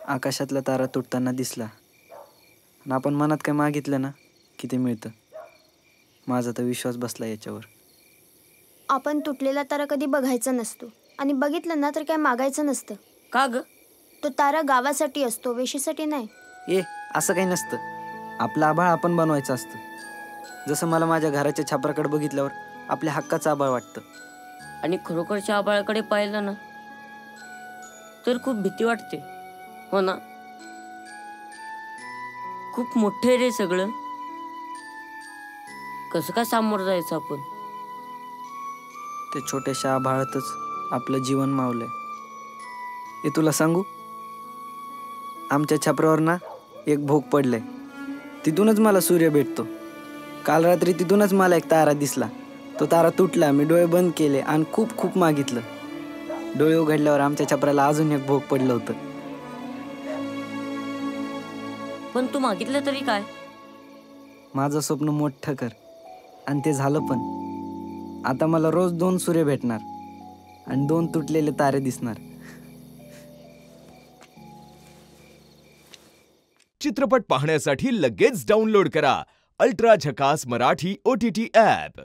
आकाशातला तारा तुटताना दिसला आणि आपण मनात काय मागितलं ना की ते मिळतं. माझा तर विश्वास बसला याच्यावर. आपण तुटलेला तारा कधी बघायचा नसतो आणि बघितलं ना तर काय मागायचं नसतं. का ग? तो तारा गावासाठी असतो, वेशीसाठी नाही. ए असं काही नसतं. आपलं आभाळ आपण बनवायचं असतं. जसं मला माझ्या घराच्या छपराकडे बघितल्यावर आपल्या हक्काचं आभाळ वाटतं. आणि खरोखरच्या आभाळाकडे पाहिलं ना तर खूप भीती वाटते. हो ना? खूप मोठे रे सगळं. कसं काय सामोरं जायचं आपण? त्या छोट्याशा आभाळातच आपलं जीवन मावलंय. हे तुला सांगू, आमच्या छपरावर ना एक भोग पडलंय. तिथूनच मला सूर्य भेटतो. काल रात्री तिथूनच मला एक तारा दिसला. तो तारा तुटला, मी डोळे बंद केले आणि खूप खूप मागितलं. डोळे उघडल्यावर आमच्या छपराला अजून एक भोग पडलं होतं. पण तू मागितलं तरी काय? माझं स्वप्न मोठं कर, आणि ते झालं पण. आता मला रोज 2 सूर्य भेटणार आणि 2 तुटलेले तारे दिसणार. चित्रपट पाहण्यासाठी लगेच डाउनलोड करा अल्ट्रा झकास मराठी OTT ॲप.